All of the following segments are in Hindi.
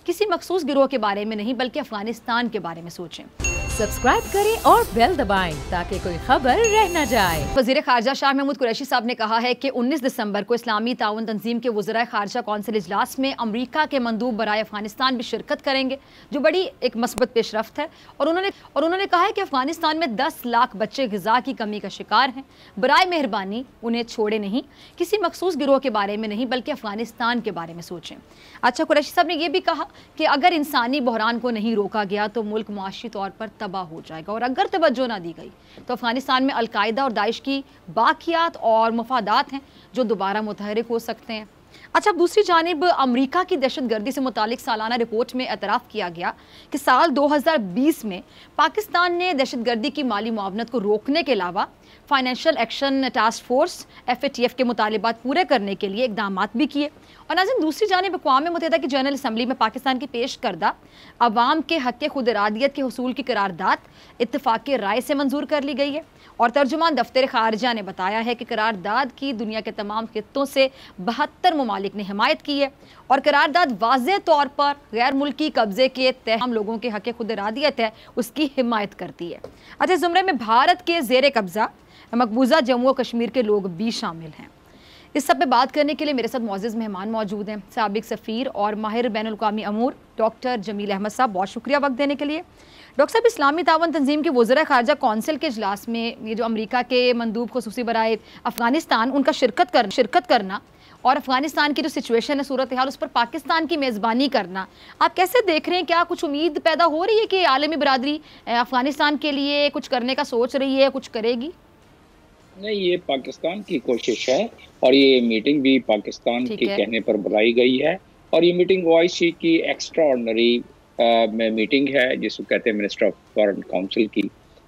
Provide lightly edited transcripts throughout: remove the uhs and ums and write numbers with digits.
किसी मखसूस गिरोह के बारे में नहीं बल्कि अफगानिस्तान के बारे में सोचें। सब्सक्राइब करें और बेल दबाएं ताकि कोई खबर रह न जाए। वज़ीर ख़ारजा शाह महमूद कुरैशी साहब ने कहा है कि 19 दिसंबर को इस्लामी ताउन तंजीम के वज़राए ख़ारजा कौंसिल इजलास में अमरीका के मंदूब बराए अफगानिस्तान भी शिरकत करेंगे, जो बड़ी एक मस्बत पेशरफ्त है। और उन्होंने कहा है कि अफगानिस्तान में 10 लाख बच्चे ग़िज़ा की कमी का शिकार हैं। बराए मेहरबानी उन्हें छोड़े नहीं, किसी मखसूस गिरोह के बारे में नहीं बल्कि अफगानिस्तान के बारे में सोचें। अच्छा, कुरैशी साहब ने यह भी कहा कि अगर इंसानी बहरान को नहीं रोका गया तो मुल्क मुआशी तौर पर तबाह हो जाएगा, और अगर तवज्जो ना दी गई तो अफगानिस्तान में अलकायदा और दाइश की बाकियात और मफादात हैं जो दोबारा मुतहरिक हो सकते हैं। अच्छा, दूसरी जानिब अमरीका की दहशतगर्दी से मुतालिक सालाना रिपोर्ट में एतराफ़ किया गया कि साल 2020 में पाकिस्तान ने दहशतगर्दी की माली मुआवनत को रोकने के अलावा financial action task force FATF के मुतालिबात पूरे करने के लिए इकदाम भी किए। और नाज़रीन, दूसरी जानिब अक़वाम मुत्तहिदा की जनरल असम्बली में पाकिस्तान की पेश करदा अवाम के हक़ खुद इरादियत के हुसूल की करारदाद इत्तफ़ाक़ राय से मंजूर कर ली गई है। और तर्जुमान दफ्तर ख़ारजा ने बताया है कि करारदाद की दुनिया के तमाम खित्तों से 72 ममालिक ने हिमायत की है, और करारदाद वाज़ेह तौर पर गैर मुल्की कब्ज़े के तहत हम लोगों के हक़ खुद इरादियत है उसकी हिमायत करती है। अच्छा, ज़ुमरे में भारत के ज़ेर कब्ज़ा मकबूजा जम्मू और कश्मीर के लोग भी शामिल हैं। इस सब पे बात करने के लिए मेरे साथ मौजूद मेहमान मौजूद हैं। साबिक सफ़ीर और माहिर बैनुल-अक़वामी अमूर डॉक्टर जमील अहमद साहब, बहुत शुक्रिया वक्त देने के लिए। डॉक्टर साहब, इस्लामी तावन तंजीम के वज़राए ख़ारजा कौंसिल के इजलास में ये जो अमरीका के मंदूब खुसूसी बराए अफ़गानिस्तान उनका शिरकत करना और अफ़गानिस्तान की जो सिचुएशन है, सूरत हाल, उस पर पाकिस्तान की मेज़बानी करना, आप कैसे देख रहे हैं? क्या कुछ उम्मीद पैदा हो रही है कि आलमी बरादरी अफ़गानिस्तान के लिए कुछ करने का सोच रही है, कुछ करेगी? नहीं, ये पाकिस्तान की कोशिश है और ये मीटिंग भी पाकिस्तान के कहने पर बुलाई गई है। और ये मीटिंग OIC की एक्स्ट्राऑर्डिनरी मीटिंग है, जिसको कहते हैं मिनिस्टर ऑफ फॉरेन काउंसिल की,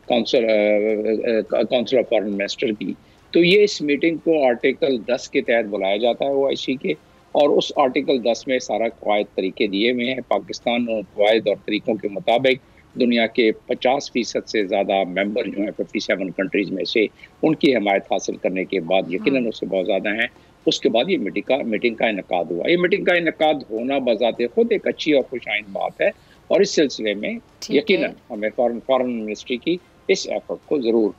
काउंसिल ऑफ फॉरेन मिनिस्टर की। तो ये इस मीटिंग को आर्टिकल 10 के तहत बुलाया जाता है OIC के, और उस आर्टिकल 10 में सारा कवायद तरीके दिए हुए हैं। पाकिस्तान उन कवायद और तरीक़ों के मुताबिक दुनिया के 50% से ज़्यादा मेंबर जो हैं 57 कंट्रीज़ में से, उनकी हिमायत हासिल करने के बाद, यकीनन उससे बहुत ज़्यादा हैं, उसके बाद ये मीटिंग का इनेकाद हुआ। ये मीटिंग का इनेकाद होना बज़ाते खुद एक अच्छी और खुशाइन बात है, और इस सिलसिले में यकीनन हमें फॉरेन मिनिस्ट्री की इस एफर्ट को ज़रूर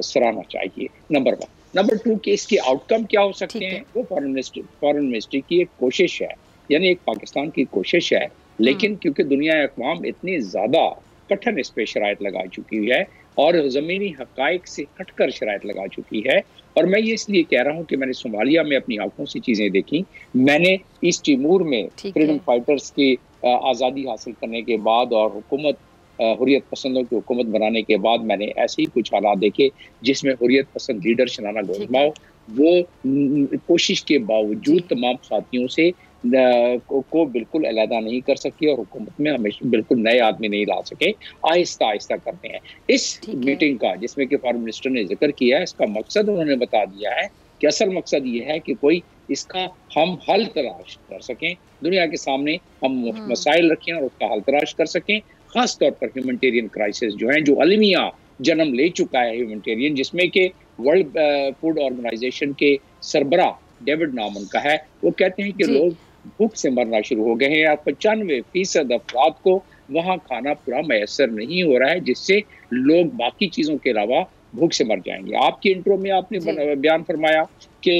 सराहना चाहिए। नंबर 1। नंबर 2 कि इसके आउटकम क्या हो सकते हैं, वो फॉरेन मिनिस्ट्री की एक कोशिश है, यानी एक पाकिस्तान की कोशिश है। लेकिन क्योंकि दुनिया अक़वाम इतनी ज़्यादा कठिन इस पर शराइत लगा चुकी है और ज़मीनी हक़ाइक़ से हटकर शराइत लगा चुकी है, और मैं ये इसलिए कह रहा हूँ कि मैंने सोमालिया में अपनी आंखों से चीज़ें देखी, मैंने ईस्ट तिमोर में फ्रीडम फाइटर्स की आज़ादी हासिल करने के बाद और हुकूमत हुर्रियत पसंदों की हुकूमत बनाने के बाद मैंने ऐसे ही कुछ हालात देखे जिसमें हुर्रियत पसंद लीडर शनाना गोजमाओ वो कोशिश के बावजूद तमाम साथियों से को बिल्कुल अलहदा नहीं कर सके और हुकूमत में हमेशा बिल्कुल नए आदमी नहीं ला सके, आहिस्ता आहिस्ता करते हैं। इस मीटिंग का, जिसमें कि फॉरेन मिनिस्टर ने जिक्र किया है, इसका मकसद उन्होंने बता दिया है कि असल मकसद ये है कि कोई इसका हम हल तलाश कर सकें, दुनिया के सामने हम मसाइल रखें और उसका हल तलाश कर सकें। खास तौर पर ह्यूमैनिटेरियन क्राइसिस जो है, जो अलमिया जन्म ले चुका है ह्यूमैनिटेरियन, जिसमें कि वर्ल्ड फूड ऑर्गेनाइजेशन के सरबरा डेविड नामन का है। वो कहते हैं कि लोग भूख से मरना शुरू हो गए हैं, या 95% अफराद को वहाँ खाना पूरा मैसर नहीं हो रहा है, जिससे लोग बाकी चीज़ों के अलावा भूख से मर जाएंगे। आपकी इंट्रो में आपने बयान फरमाया कि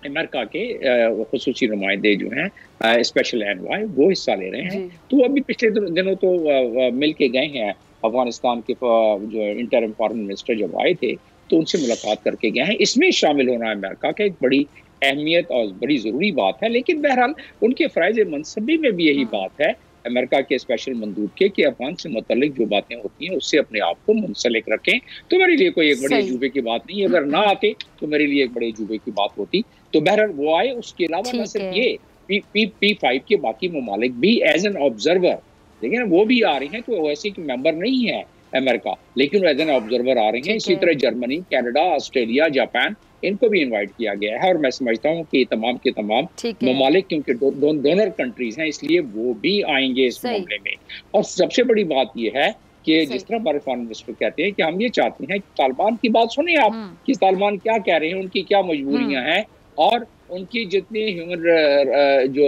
अमेरिका के खुसूसी नुमाइंदे जो हैं स्पेशल एनवॉय वो हिस्सा ले रहे हैं। तो अभी पिछले दिनों तो मिल के गए हैं अफगानिस्तान के जो इंटरिम फॉरेन मिनिस्टर जब आए थे तो उनसे मुलाकात करके गए हैं। इसमें शामिल होना अमेरिका का एक बड़ी अहमियत और बड़ी ज़रूरी बात है, लेकिन बहरहाल उनके फ़राइज़ मनसबी में भी यही बात है अमेरिका के स्पेशल मंदूब के कि अफगान से मुतल्लिक जो बातें होती हैं उससे अपने आप को मुंसलिक रखें। तो मेरे लिए कोई एक बड़े अजूबे की बात नहीं है, अगर ना आते तो मेरे लिए एक बड़े अजूबे की बात होती। तो बहरहाल वो आए, उसके अलावा न सिर्फ ये P5 के बाकी ममालिक भी एज एन ऑब्जर्वर, देखिए वो भी आ रहे हैं, तो OIC के मेंबर नहीं है अमेरिका, लेकिन एज एन ऑब्जर्वर आ रहे हैं। इसी तरह जर्मनी, कनाडा, ऑस्ट्रेलिया, जापान, इनको भी इनवाइट किया गया है। और मैं समझता हूँ कि तमाम के तमाम ममालिक क्योंकि डोनर कंट्रीज हैं, इसलिए वो भी आएंगे इस मामले में। और सबसे बड़ी बात यह है कि जिस तरह हमारे फॉरेन मिनिस्टर कहते हैं कि हम ये चाहते हैं कि तालिबान की बात सुने आप कि तालिबान क्या कह रहे हैं, उनकी क्या मजबूरियां हैं, और उनकी जितनी जो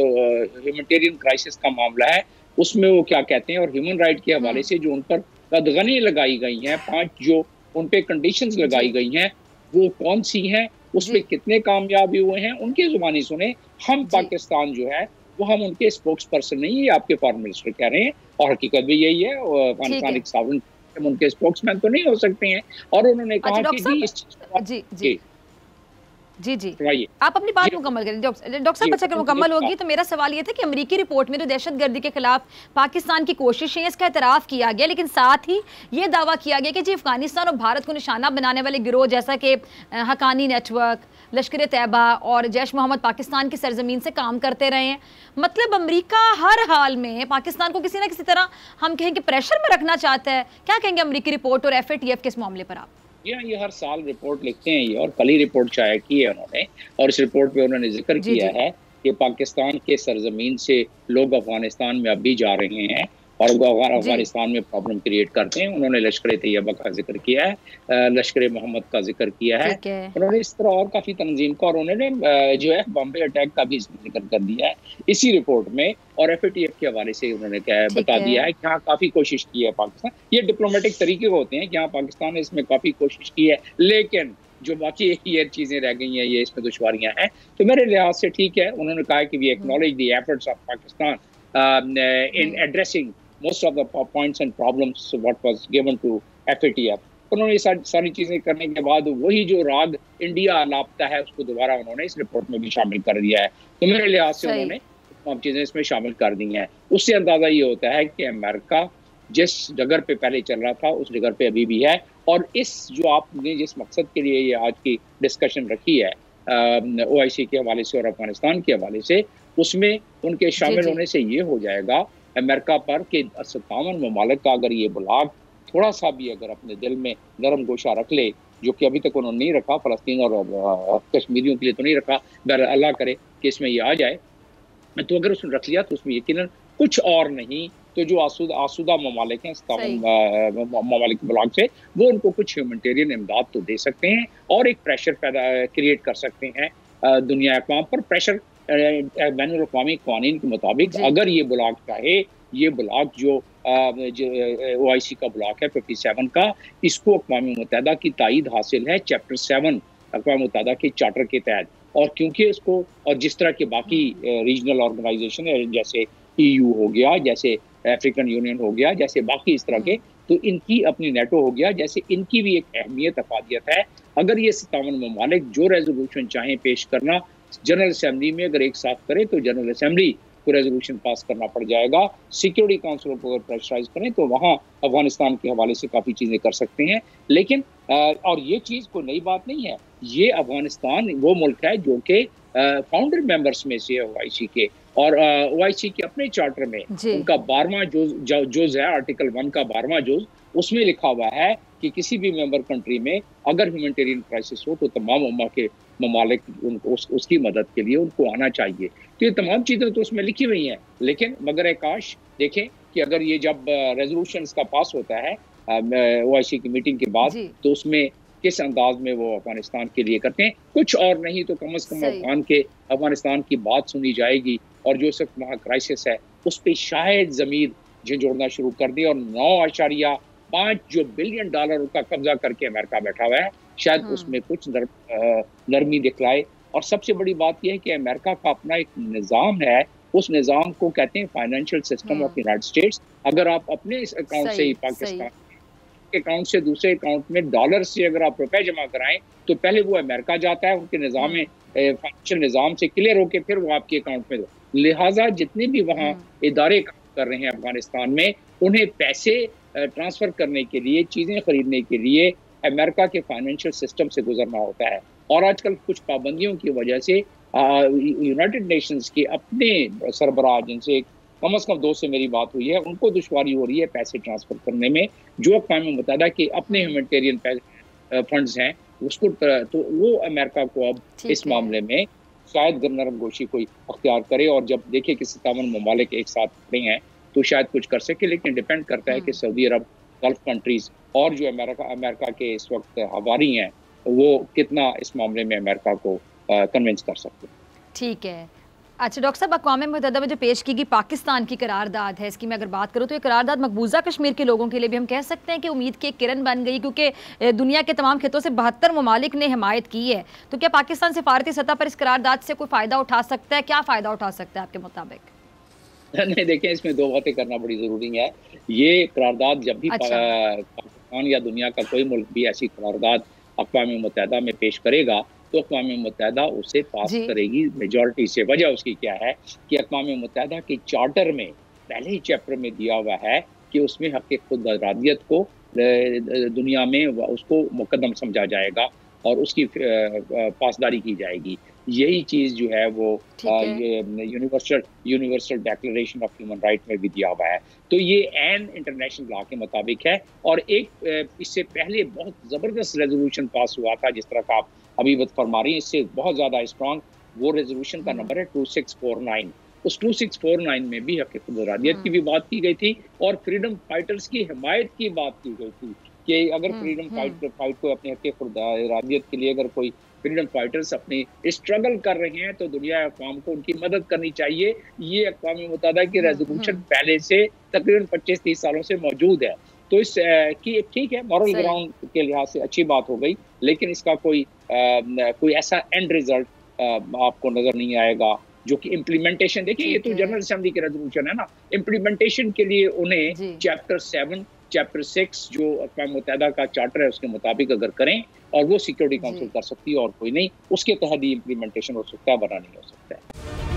ह्यूमैनिटेरियन क्राइसिस का मामला है उसमें वो क्या कहते हैं, और ह्यूमन राइट के हवाले से जो उन पर कदगनी लगाई गई हैं, 5 जो उन पे कंडीशंस लगाई गई हैं, वो कौन सी हैं, उसमें कितने कामयाबी हुए हैं, उनकी जुबानी सुने। हम पाकिस्तान जो है वो हम उनके स्पोक्स पर्सन नहीं है, आपके फॉरेन मिनिस्टर कह रहे हैं, और हकीकत भी यही है। पाकिस्तान एक सॉवरेन, हम उनके स्पोक्समैन तो नहीं हो सकते हैं। और उन्होंने कहा कि जी इस जी जी जी आप अपनी बात मुकम्मल करें डॉक्टर साहब। बच्चा अगर मुकम्मल होगी तो मेरा सवाल ये था कि अमेरिकी रिपोर्ट में जो दहशतगर्दी के खिलाफ पाकिस्तान की कोशिशें, इसका एतराफ़ किया गया, लेकिन साथ ही ये दावा किया गया कि जी अफगानिस्तान और भारत को निशाना बनाने वाले गिरोह जैसा कि हकानी नेटवर्क, लश्कर तैयबा और जैश मोहम्मद पाकिस्तान की सरजमीन से काम करते रहे हैं। मतलब अमेरिका हर हाल में पाकिस्तान को किसी न किसी तरह हम कहें कि प्रेशर में रखना चाहता है। क्या कहेंगे अमेरिकी रिपोर्ट और FATF के इस मामले पर आप? ये हर साल रिपोर्ट लिखते हैं ये, और कल ही रिपोर्ट शाया की है उन्होंने, और इस रिपोर्ट में उन्होंने जिक्र किया है कि पाकिस्तान के सरजमीन से लोग अफगानिस्तान में अब भी जा रहे हैं और अफगानिस्तान में प्रॉब्लम क्रिएट करते हैं। उन्होंने लश्कर तैयबा का जिक्र किया है, लश्कर मोहम्मद का जिक्र किया है, उन्होंने इस तरह और काफ़ी तंजीम का, और उन्होंने जो है बॉम्बे अटैक का भी जिक्र कर दिया है इसी रिपोर्ट में। और FATF के हवाले से उन्होंने बता दिया है कि हाँ काफ़ी कोशिश की है पाकिस्तान। ये डिप्लोमेटिक तरीके होते हैं कि हाँ पाकिस्तान ने इसमें काफ़ी कोशिश की है, लेकिन जो बाकी ये चीज़ें रह गई हैं, ये इसमें दुश्वारियाँ हैं। तो मेरे लिहाज से ठीक है। उन्होंने कहा कि we acknowledge the efforts of Pakistan in addressing most of the points and problems what was given to FATF। उन्होंने सारी चीजें करने के बाद वही जो राग इंडिया लापता है उसको दोबारा उन्होंने इस रिपोर्ट में भी शामिल कर दिया है। तो मेरे लिहाज से उन्होंने तमाम चीजें इसमें शामिल कर दी हैं। उससे अंदाजा ये होता है कि अमेरिका जिस जगह पे पहले चल रहा था उस जगह पे अभी भी है। और इस जो आपने जिस मकसद के लिए ये आज की डिस्कशन रखी है OIC के हवाले से और अफगानिस्तान के हवाले से, उसमें उनके शामिल होने से ये हो जाएगा अमेरिका पर कि 57 ममालिक का अगर ये ब्लॉक थोड़ा सा भी अगर अपने दिल में नरम गोशा रख ले, जो कि अभी तक उन्होंने नहीं रखा, फ़लस्तीन और कश्मीरियों के लिए तो नहीं रखा, बहरहाल अल्लाह करे कि इसमें ये आ जाए, तो अगर उसने रख लिया तो उसमें यकीनन कुछ और नहीं तो जो आसूदा ममालिक हैं 57 ममालिक ब्लॉक से, वो उनको कुछ ह्यूमैनिटेरियन इमदाद तो दे सकते हैं और एक प्रेशर पैदा क्रिएट कर सकते हैं दुनिया अक़वाम पर। प्रेशर बैनुल-अक़वामी क़वानीन के मुताबिक अगर ये ब्लॉक चाहे, ये ब्लॉक जो OIC का ब्लॉक है 57 का, इसको अक़वाम मुत्तहिदा की तायीद हासिल है चैप्टर 7 अक़वाम मुत्तहिदा के चार्टर के तहत। और क्योंकि इसको, और जिस तरह के बाकी रीजनल ऑर्गेनाइजेशन है जैसे EU हो गया, जैसे अफ्रीकन यूनियन हो गया, जैसे बाकी इस तरह के, तो इनकी अपनी नेटो हो गया, जैसे इनकी भी एक अहमियत अफादियत है। अगर ये 57 ममालिक जो रेजोल्यूशन चाहें पेश करना जनरल असेंबली में अगर एक साथ करे तो जनरल असेंबली को रेजोल्यूशन पास करना पड़ जाएगा। सिक्योरिटी काउंसिल को अगर प्रेशराइज करें तो वहाँ अफगानिस्तान के हवाले से काफ़ी चीज़ें कर सकते हैं। लेकिन और ये चीज़ कोई नई बात नहीं है, ये अफगानिस्तान वो मुल्क है जो कि फाउंडर मेंबर्स में से है OIC के, और OIC के अपने चार्टर में उनका 12वां जुज़ है, आर्टिकल 1 का 12वां जुज़, उसमें लिखा हुआ है कि किसी भी मेंबर कंट्री में अगर ह्यूमैनिटेरियन क्राइसिस हो तो तमाम उम्मा के ममालिक उनको उसकी मदद के लिए उनको आना चाहिए। तो ये तमाम चीज़ें तो उसमें लिखी हुई हैं, लेकिन मगर काश देखें कि अगर ये जब रेजोल्यूशन का पास होता है OIC की मीटिंग के बाद, तो उसमें किस अंदाज में वो अफगानिस्तान के लिए करते हैं, कुछ और नहीं तो कम से कम अफगानिस्तान की बात सुनी जाएगी, और जो सब वहाँ क्राइसिस है उस पर शायद ज़मीर झंझोड़ना शुरू कर दी, और 9.5 बिलियन डॉलर का कब्जा करके अमेरिका बैठा हुआ है, शायद उसमें कुछ नरमी दिखलाए। और सबसे बड़ी बात यह है कि अमेरिका का अपना एक निज़ाम है, उस निज़ाम को कहते हैं financial system of United states. अगर आप अपने इस अकाउंट से ही पाकिस्तान अकाउंट से दूसरे अकाउंट में डॉलर से अगर आप रुपए जमा कराएं तो पहले वो अमेरिका जाता है, उनके निज़ाम में फाइनेंशियल निज़ाम से क्लियर होके फिर वो आपके अकाउंट में। लिहाजा जितने भी वहाँ इदारे काम कर रहे हैं अफगानिस्तान में, उन्हें पैसे ट्रांसफ़र करने के लिए, चीज़ें खरीदने के लिए अमेरिका के फाइनेंशियल सिस्टम से गुजरना होता है। और आजकल कुछ पाबंदियों की वजह से यूनाइटेड नेशंस के अपने सरबराह जिनसे कम से कम 2 से मेरी बात हुई है, उनको दुश्वारी हो रही है पैसे ट्रांसफ़र करने में, जो अक़वाम मुत्तहिदा के अपने ह्यूमैनिटेरियन फंड्स हैं उसको। तो वो अमेरिका को अब इस मामले में शायद नरम गोशी कोई अख्तियार करे, और जब देखे कि 57 ममालिक एक साथ खड़े हैं तो शायद कुछ कर सके। लेकिन डिपेंड करता है कि सऊदी अरब, गल्फ कंट्रीज़ और जो अमेरिका के इस वक्त हवारी हैं वो कितना इस मामले में अमेरिका को कन्विंस कर सकते हैं। ठीक है। अच्छा डॉक्टर साहब, अक़वाम मुत्तहिदा में जो पेश की गई पाकिस्तान की करारदाद है, इसकी मैं अगर बात करूँ तो ये करारदाद मकबूजा कश्मीर के लोगों के लिए भी हम कह सकते हैं कि उम्मीद की एक किरण बन गई, क्योंकि दुनिया के तमाम खितों से 72 ममालिक ने हिमायत की है। तो क्या पाकिस्तान सिफारती सतह पर इस करारदाद से कोई फ़ायदा उठा सकता है? क्या फ़ायदा उठा सकता है आपके मुताबिक? नहीं, देखें, इसमें दो बातें करना बड़ी ज़रूरी है। ये करारदाद जब भी अच्छा। पाकिस्तान या दुनिया का कोई मुल्क भी ऐसी करारदाद अक़वाम मुत्तहिदा में पेश करेगा तो अक़वाम मुत्तहिदा उसे पास जी। करेगी मेजॉरिटी से। वजह उसकी क्या है कि अक़वाम मुत्तहिदा के चार्टर में पहले ही चैप्टर में दिया हुआ है कि उसमें हक़ खुद इरादियत को दुनिया में उसको मुक़द्दम समझा जाएगा और उसकी पासदारी की जाएगी। यही चीज़ जो है वो ये universal declaration of human right में भी दिया हुआ है। तो ये एन इंटरनेशनल लॉ के मुताबिक है। और एक इससे पहले बहुत ज़बरदस्त रेजोल्यूशन पास हुआ था, जिस तरह का आप अभी बात फरमा रही हैं, इससे बहुत ज़्यादा स्ट्रॉन्ग। वो रेजोल्यूशन का नंबर है 2649। उस 2649 में भी हक़ खुद इरादियत की भी बात की गई थी और फ्रीडम फाइटर्स की हिमायत की बात की गई थी कि अगर फ्रीडम फाइट को अपने हक़ खुद इरादियत के लिए अगर कोई फ्रीडम फाइटर्स अपनी स्ट्रगल कर रहे हैं तो दुनिया अक़वाम को उनकी मदद करनी चाहिए। ये अक़वाम मुत्तहिदा की रेजोल्यूशन पहले से तकरीबन 25-30 सालों से मौजूद है। तो इस की ठीक है, मॉरल ग्राउंड के लिहाज से अच्छी बात हो गई, लेकिन इसका कोई ऐसा एंड रिजल्ट आपको नजर नहीं आएगा जो कि इम्प्लीमेंटेशन। देखिए, ये तो जनरल असेंबली की रेजोल्यूशन है ना, इम्प्लीमेंटेशन के लिए उन्हें चैप्टर 7 चैप्टर 6 जो अक़वाम मुत्तहिदा का चार्टर है उसके मुताबिक अगर करें और वो सिक्योरिटी काउंसिल कर सकती है और कोई नहीं, उसके तहत ही इम्प्लीमेंटेशन हो सकता है, वरना नहीं हो सकता है।